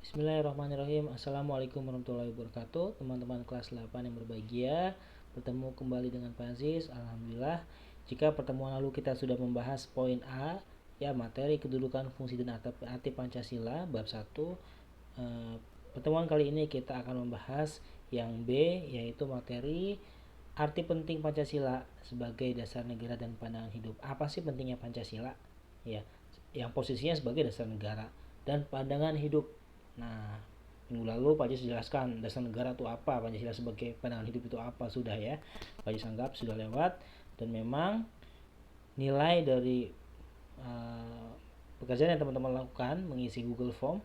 Bismillahirrahmanirrahim. Assalamualaikum warahmatullahi wabarakatuh. Teman-teman kelas 8 yang berbahagia, bertemu kembali dengan Pak Aziz. Alhamdulillah, jika pertemuan lalu kita sudah membahas poin A, ya, materi kedudukan, fungsi dan arti Pancasila bab 1. Pertemuan kali ini kita akan membahas yang B, yaitu materi arti penting Pancasila sebagai dasar negara dan pandangan hidup. Apa sih pentingnya Pancasila? Ya, yang posisinya sebagai dasar negara dan pandangan hidup. Nah, minggu lalu Pak Jis jelaskan dasar negara itu apa, Pancasila sebagai pandangan hidup itu apa, sudah ya. Pak Jis anggap sudah lewat, dan memang nilai dari pekerjaan yang teman-teman lakukan mengisi Google Form,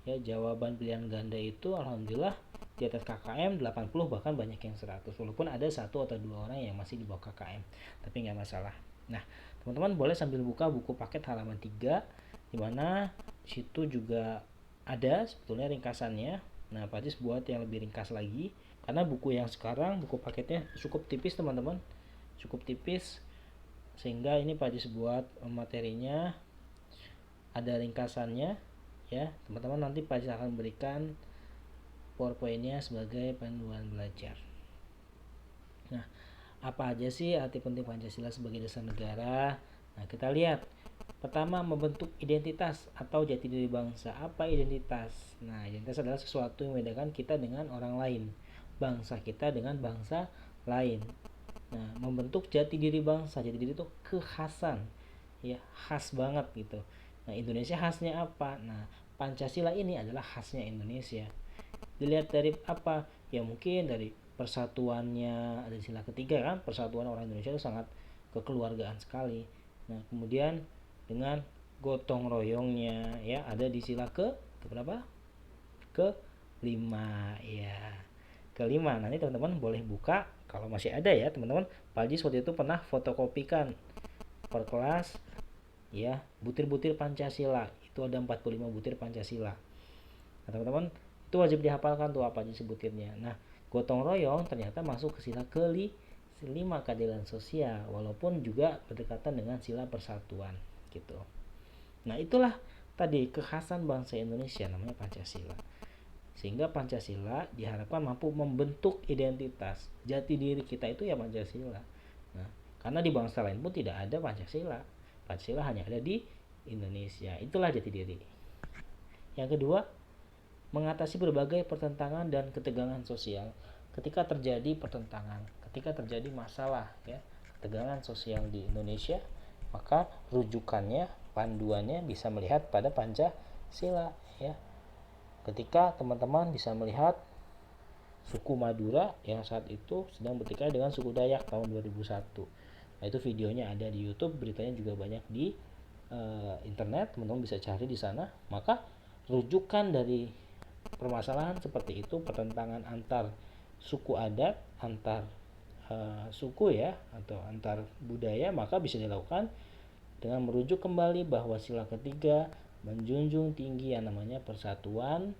ya, jawaban pilihan ganda itu alhamdulillah di atas KKM 80, bahkan banyak yang 100, walaupun ada satu atau dua orang yang masih di bawah KKM, tapi nggak masalah. Nah, teman-teman boleh sambil buka buku paket halaman 3, dimana situ juga ada sebetulnya ringkasannya. Nah, Pak Jis buat yang lebih ringkas lagi, karena buku yang sekarang, buku paketnya cukup tipis teman-teman, cukup tipis, sehingga ini Pak Jis buat materinya ada ringkasannya, ya. Teman-teman nanti Pak Jis akan berikan PowerPoint-nya sebagai panduan belajar. Nah, apa aja sih arti penting Pancasila sebagai dasar negara? Nah, kita lihat. Pertama, membentuk identitas atau jati diri bangsa. Apa identitas? Nah, identitas adalah sesuatu yang membedakan kita dengan orang lain, bangsa kita dengan bangsa lain. Nah, membentuk jati diri bangsa. Jati diri itu kekhasan, ya, khas banget gitu. Nah, Indonesia khasnya apa? Nah, Pancasila ini adalah khasnya Indonesia. Dilihat dari apa? Ya mungkin dari persatuannya, ada sila ketiga kan, persatuan orang Indonesia itu sangat kekeluargaan sekali. Nah, kemudian dengan gotong royongnya, ya, ada di sila ke berapa? Ke-5, ya. Ke-5. Nanti teman-teman boleh buka kalau masih ada, ya teman-teman. Pak Haji waktu itu pernah fotokopikan per kelas, ya, butir-butir Pancasila. Itu ada 45 butir Pancasila. Nah, teman-teman, itu wajib dihafalkan tuh apa aja sebutirnya. Nah, gotong royong ternyata masuk ke sila ke-5, keadilan sosial, walaupun juga berdekatan dengan sila persatuan gitu. Nah, itulah tadi kekhasan bangsa Indonesia, namanya Pancasila. Sehingga Pancasila diharapkan mampu membentuk identitas, jati diri kita itu ya Pancasila. Nah, karena di bangsa lain pun tidak ada Pancasila. Pancasila hanya ada di Indonesia. Itulah jati diri. Yang kedua, mengatasi berbagai pertentangan dan ketegangan sosial. Ketika terjadi pertentangan, ketika terjadi masalah, ya, ketegangan sosial di Indonesia, maka rujukannya, panduannya bisa melihat pada Pancasila, ya. Ketika teman-teman bisa melihat suku Madura yang saat itu sedang bertikai dengan suku Dayak tahun 2001. Nah, itu videonya ada di YouTube, beritanya juga banyak di internet, teman-teman bisa cari di sana. Maka rujukan dari permasalahan seperti itu, pertentangan antar suku adat, antar suku, ya, atau antar budaya, maka bisa dilakukan dengan merujuk kembali bahwa sila ketiga menjunjung tinggi yang namanya persatuan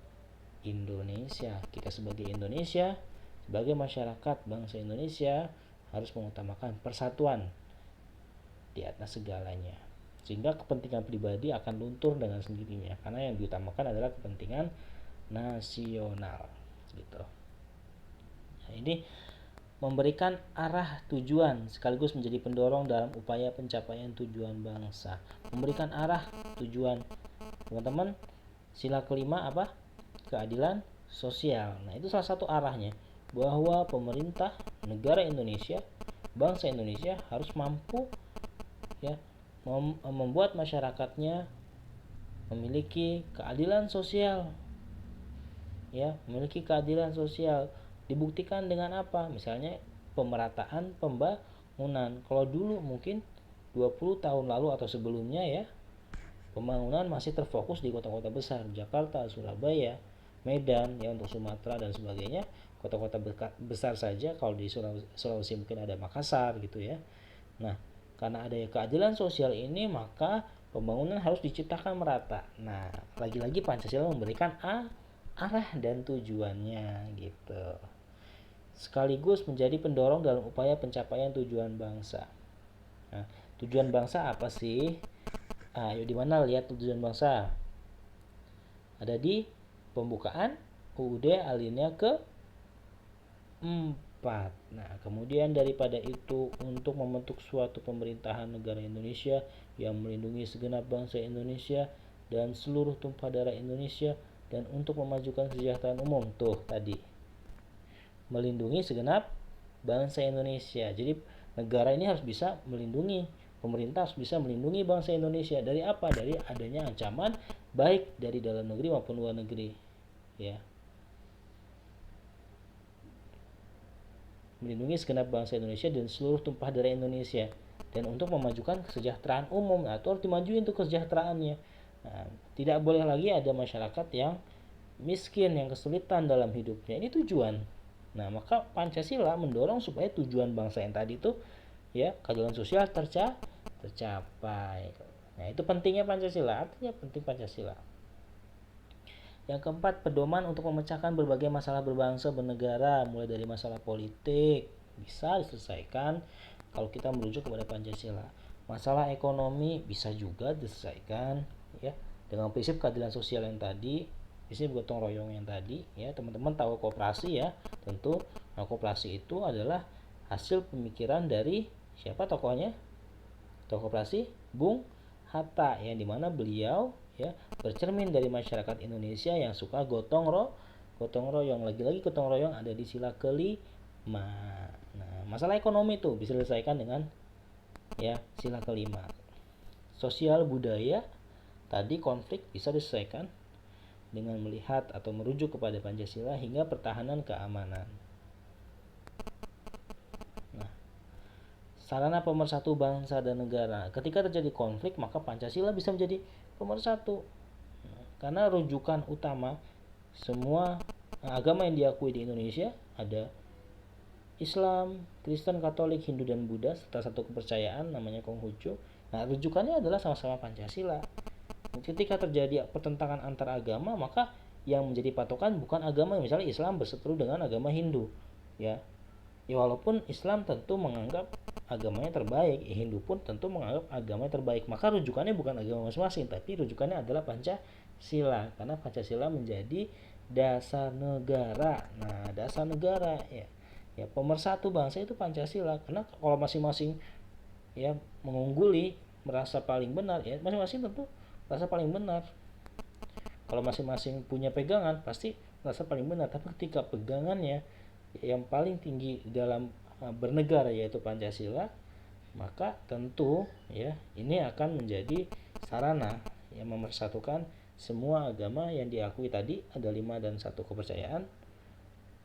Indonesia. Kita sebagai Indonesia, sebagai masyarakat bangsa Indonesia, harus mengutamakan persatuan di atas segalanya, sehingga kepentingan pribadi akan luntur dengan sendirinya, karena yang diutamakan adalah kepentingan nasional gitu. Nah, ini memberikan arah tujuan sekaligus menjadi pendorong dalam upaya pencapaian tujuan bangsa. Memberikan arah tujuan, teman-teman, sila kelima apa? Keadilan sosial. Nah, itu salah satu arahnya, bahwa pemerintah negara Indonesia, bangsa Indonesia harus mampu, ya, membuat masyarakatnya memiliki keadilan sosial, ya, memiliki keadilan sosial. Dibuktikan dengan apa? Misalnya pemerataan pembangunan. Kalau dulu mungkin 20 tahun lalu atau sebelumnya, ya, pembangunan masih terfokus di kota-kota besar, Jakarta, Surabaya, Medan, ya, untuk Sumatera dan sebagainya, kota-kota besar saja. Kalau di Sulawesi mungkin ada Makassar gitu, ya. Nah, karena ada keadilan sosial ini, maka pembangunan harus diciptakan merata. Nah, lagi-lagi Pancasila memberikan arah dan tujuannya gitu, sekaligus menjadi pendorong dalam upaya pencapaian tujuan bangsa. Nah, tujuan bangsa apa sih? Yuk, di mana lihat tujuan bangsa? Ada di pembukaan UUD alinea ke 4. Nah, kemudian daripada itu, untuk membentuk suatu pemerintahan negara Indonesia yang melindungi segenap bangsa Indonesia dan seluruh tumpah darah Indonesia, dan untuk memajukan kesejahteraan umum, tuh tadi, melindungi segenap bangsa Indonesia. Jadi negara ini harus bisa melindungi, pemerintah harus bisa melindungi bangsa Indonesia dari apa? Dari adanya ancaman baik dari dalam negeri maupun luar negeri, ya. Melindungi segenap bangsa Indonesia dan seluruh tumpah darah Indonesia, dan untuk memajukan kesejahteraan umum, atau harus dimajuin untuk kesejahteraannya. Nah, tidak boleh lagi ada masyarakat yang miskin, yang kesulitan dalam hidupnya. Ini tujuan. Nah, maka Pancasila mendorong supaya tujuan bangsa yang tadi itu, ya, keadilan sosial tercapai. Nah, itu pentingnya Pancasila, artinya penting Pancasila. Yang keempat, pedoman untuk memecahkan berbagai masalah berbangsa bernegara, mulai dari masalah politik bisa diselesaikan kalau kita merujuk kepada Pancasila. Masalah ekonomi bisa juga diselesaikan, ya, dengan prinsip keadilan sosial yang tadi, prinsip gotong royong yang tadi, ya. Teman-teman tahu koperasi, ya, tentu. Nah, koperasi itu adalah hasil pemikiran dari siapa tokohnya? Tokoh koperasi Bung Hatta, yang dimana beliau, ya, bercermin dari masyarakat Indonesia yang suka gotong royong. Lagi-lagi gotong royong ada di sila kelima. Nah, masalah ekonomi itu bisa diselesaikan dengan, ya, sila kelima. Sosial budaya tadi, konflik bisa diselesaikan dengan melihat atau merujuk kepada Pancasila, hingga pertahanan keamanan. Sarana pemersatu bangsa dan negara. Ketika terjadi konflik, maka Pancasila bisa menjadi pemersatu. Karena rujukan utama semua agama yang diakui di Indonesia ada Islam, Kristen, Katolik, Hindu, dan Buddha, serta satu kepercayaan namanya Konghucu. Nah, rujukannya adalah sama-sama Pancasila. Ketika terjadi pertentangan antar agama, maka yang menjadi patokan bukan agama, misalnya Islam berseteru dengan agama Hindu, ya. Ya, walaupun Islam tentu menganggap agamanya terbaik, Hindu pun tentu menganggap agamanya terbaik, maka rujukannya bukan agama masing-masing, tapi rujukannya adalah Pancasila, karena Pancasila menjadi dasar negara. Nah, dasar negara, ya, pemersatu bangsa itu Pancasila. Karena kalau masing-masing, ya, mengungguli, merasa paling benar, ya, masing-masing tentu merasa paling benar. Kalau masing-masing punya pegangan, pasti merasa paling benar. Tapi ketika pegangannya yang paling tinggi dalam bernegara yaitu Pancasila, maka tentu, ya, ini akan menjadi sarana yang memersatukan semua agama yang diakui tadi, ada 5 dan 1 kepercayaan,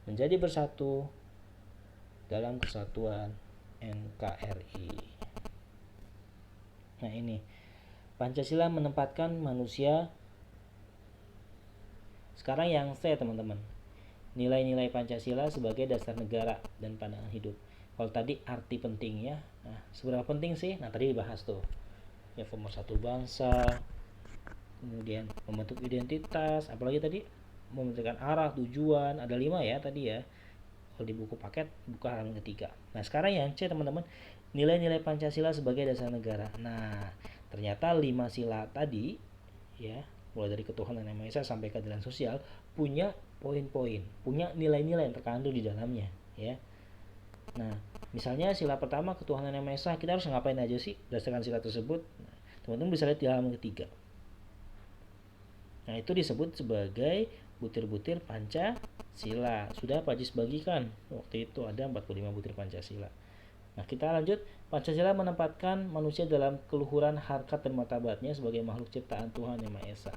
menjadi bersatu dalam kesatuan NKRI. Nah, ini Pancasila menempatkan manusia. Sekarang yang C, teman-teman, nilai-nilai Pancasila sebagai dasar negara dan pandangan hidup. Kalau tadi arti pentingnya, nah, seberapa penting sih? Nah, tadi dibahas tuh, ya, pemersatu bangsa, kemudian membentuk identitas, apalagi tadi memberikan arah, tujuan, ada 5, ya, tadi, ya. Kalau di buku paket, buka halaman ketiga. Nah, sekarang yang C, teman-teman, nilai-nilai Pancasila sebagai dasar negara. Nah, ternyata 5 sila tadi, ya, mulai dari ketuhanan yang Maha Esa sampai keadilan sosial, punya poin-poin, punya nilai-nilai yang terkandung di dalamnya, ya. Nah, misalnya sila pertama, ketuhanan yang Maha Esa, kita harus ngapain aja sih berdasarkan sila tersebut? Nah, teman-teman bisa lihat di halaman ketiga. Nah, itu disebut sebagai butir-butir Pancasila. Sudah Pak Jis bagikan, waktu itu ada 45 butir Pancasila. Nah, kita lanjut. Pancasila menempatkan manusia dalam keluhuran harkat dan martabatnya sebagai makhluk ciptaan Tuhan yang Maha Esa.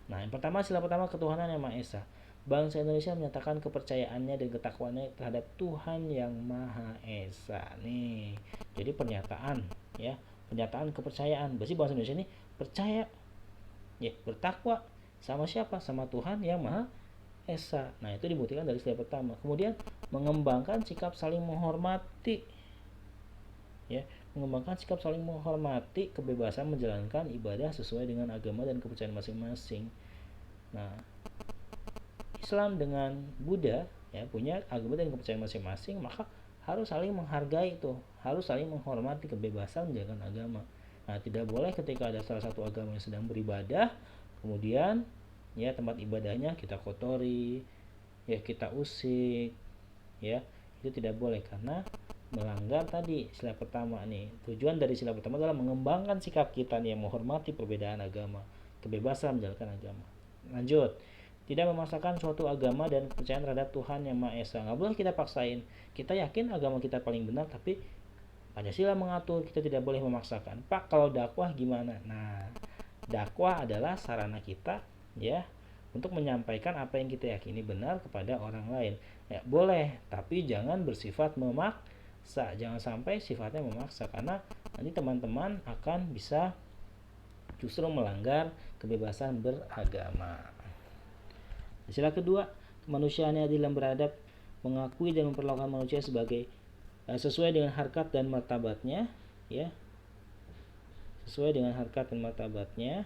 Nah, yang pertama, sila pertama, ketuhanan yang Maha Esa. Bangsa Indonesia menyatakan kepercayaannya dan ketakwaannya terhadap Tuhan yang Maha Esa. Nih, jadi pernyataan, ya, pernyataan kepercayaan. Berarti bangsa Indonesia ini percaya, ya, bertakwa sama siapa? Sama Tuhan yang Maha Esa. Nah, itu dibuktikan dari sila pertama. Kemudian mengembangkan sikap saling menghormati, ya, mengembangkan sikap saling menghormati kebebasan menjalankan ibadah sesuai dengan agama dan kepercayaan masing-masing. Nah, Islam dengan Buddha, ya, punya agama dan kepercayaan masing-masing, maka harus saling menghargai itu, harus saling menghormati kebebasan menjalankan agama. Nah, tidak boleh ketika ada salah satu agama yang sedang beribadah, kemudian, ya tempat ibadahnya kita kotori, ya kita usik, ya itu tidak boleh karena melanggar tadi sila pertama nih. Tujuan dari sila pertama adalah mengembangkan sikap kita nih yang menghormati perbedaan agama, kebebasan menjalankan agama. Lanjut, tidak memaksakan suatu agama dan kepercayaan terhadap Tuhan yang Maha Esa. Nggak boleh kita paksain. Kita yakin agama kita paling benar, tapi Pancasila mengatur kita tidak boleh memaksakan. Pak, kalau dakwah gimana? Nah, dakwah adalah sarana kita ya untuk menyampaikan apa yang kita yakini benar kepada orang lain. Ya, boleh, tapi jangan bersifat memaksa. Jangan sampai sifatnya memaksa karena nanti teman-teman akan bisa justru melanggar kebebasan beragama. Sila kedua, kemanusiaan yang adil dan beradab, mengakui dan memperlakukan manusia sebagai sesuai dengan harkat dan martabatnya, ya, sesuai dengan harkat dan martabatnya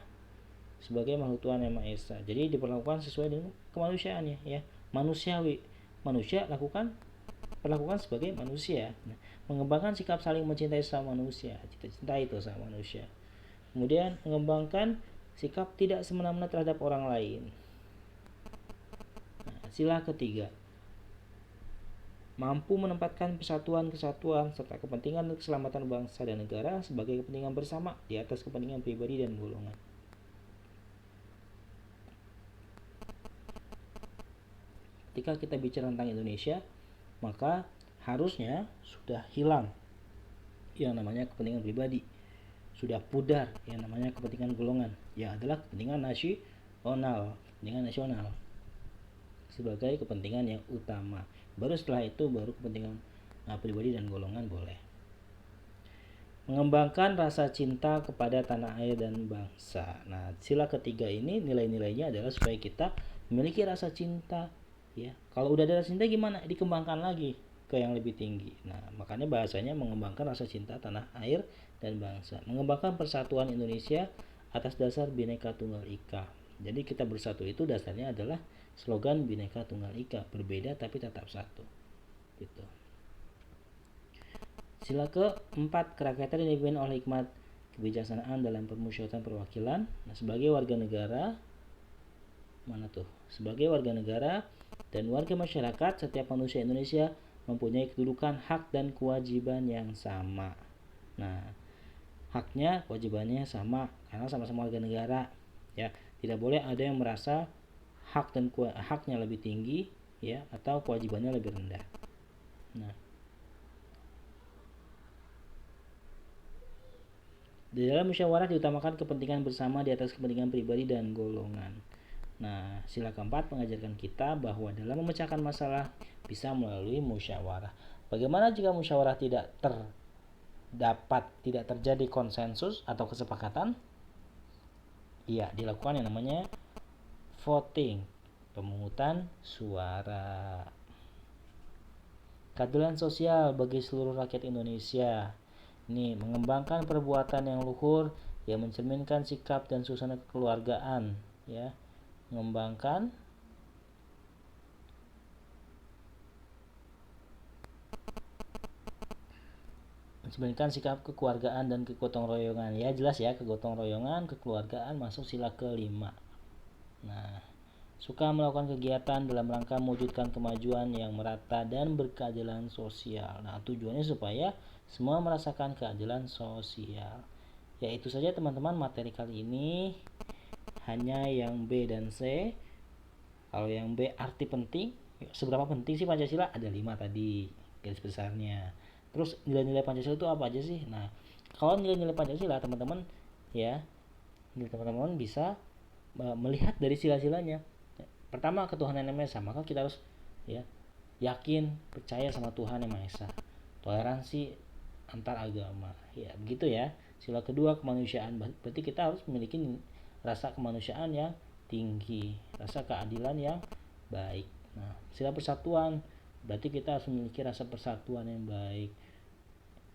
sebagai makhluk Tuhan yang Maha Esa. Jadi diperlakukan sesuai dengan kemanusiaannya, ya, manusiawi. Manusia perlakukan sebagai manusia. Nah, mengembangkan sikap saling mencintai sama manusia, cinta itu sama manusia. Kemudian mengembangkan sikap tidak semena-mena terhadap orang lain. Nah, sila ketiga, mampu menempatkan persatuan-kesatuan serta kepentingan dan keselamatan bangsa dan negara sebagai kepentingan bersama di atas kepentingan pribadi dan golongan. Ketika kita bicara tentang Indonesia, maka harusnya sudah hilang yang namanya kepentingan pribadi, sudah pudar yang namanya kepentingan golongan, yang adalah kepentingan nasional sebagai kepentingan yang utama. Baru setelah itu baru kepentingan pribadi dan golongan boleh. Mengembangkan rasa cinta kepada tanah air dan bangsa. Nah, sila ketiga ini nilai-nilainya adalah supaya kita memiliki rasa cinta, ya. Kalau udah ada rasa cinta gimana? Dikembangkan lagi ke yang lebih tinggi. Nah, makanya bahasanya mengembangkan rasa cinta tanah air dan bangsa. Mengembangkan persatuan Indonesia atas dasar Bhinneka Tunggal Ika. Jadi kita bersatu itu dasarnya adalah slogan Bhinneka Tunggal Ika, berbeda tapi tetap satu. Gitu. Sila keempat, kerakyatan yang dipimpin oleh hikmat kebijaksanaan dalam permusyawaratan perwakilan. Nah, sebagai warga negara, sebagai warga negara dan warga masyarakat, setiap manusia Indonesia mempunyai kedudukan, hak dan kewajiban yang sama. Nah, haknya, kewajibannya sama karena sama-sama warga negara, ya. Tidak boleh ada yang merasa haknya lebih tinggi, ya, atau kewajibannya lebih rendah. Nah, di dalam musyawarah diutamakan kepentingan bersama di atas kepentingan pribadi dan golongan. Nah, sila keempat mengajarkan kita bahwa dalam memecahkan masalah bisa melalui musyawarah. Bagaimana jika musyawarah tidak terjadi konsensus atau kesepakatan? Iya, dilakukan yang namanya voting, pemungutan suara. Keadilan sosial bagi seluruh rakyat Indonesia. Ini mengembangkan perbuatan yang luhur yang mencerminkan sikap dan suasana kekeluargaan, ya. Mengembangkan sikap kekeluargaan dan kegotong royongan. Ya, jelas ya, kegotong royongan, kekeluargaan masuk sila kelima. Nah, suka melakukan kegiatan dalam rangka mewujudkan kemajuan yang merata dan berkeadilan sosial. Nah, tujuannya supaya semua merasakan keadilan sosial. Ya, itu saja teman-teman materi kali ini. Hanya yang B dan C. Kalau yang B arti penting, seberapa penting sih Pancasila? Ada 5 tadi garis besarnya. Terus nilai-nilai Pancasila itu apa aja sih? Nah, kalau nilai-nilai Pancasila teman-teman, ya, teman-teman bisa melihat dari sila-silanya. Pertama, ketuhanan yang Maha Esa, maka kita harus, ya, yakin percaya sama Tuhan yang Maha Esa. Toleransi antar agama, ya, begitu ya. Sila kedua, kemanusiaan, berarti kita harus memiliki rasa kemanusiaan yang tinggi, rasa keadilan yang baik. Nah, sila persatuan, berarti kita harus memiliki rasa persatuan yang baik,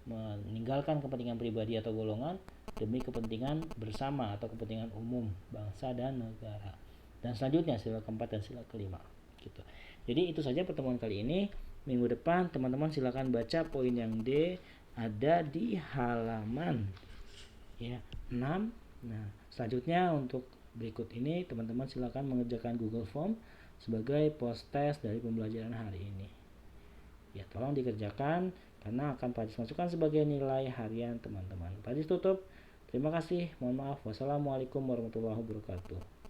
meninggalkan kepentingan pribadi atau golongan demi kepentingan bersama atau kepentingan umum bangsa dan negara. Dan selanjutnya sila keempat dan sila kelima, gitu. Jadi itu saja pertemuan kali ini. Minggu depan teman-teman silakan baca poin yang D, ada di halaman, ya, 6. Nah, selanjutnya untuk berikut ini teman-teman silakan mengerjakan Google Form sebagai post test dari pembelajaran hari ini. Ya, tolong dikerjakan karena akan Pak Ajis masukkan sebagai nilai harian teman-teman. Pak Ajis tutup. Terima kasih. Mohon maaf. Wassalamualaikum warahmatullahi wabarakatuh.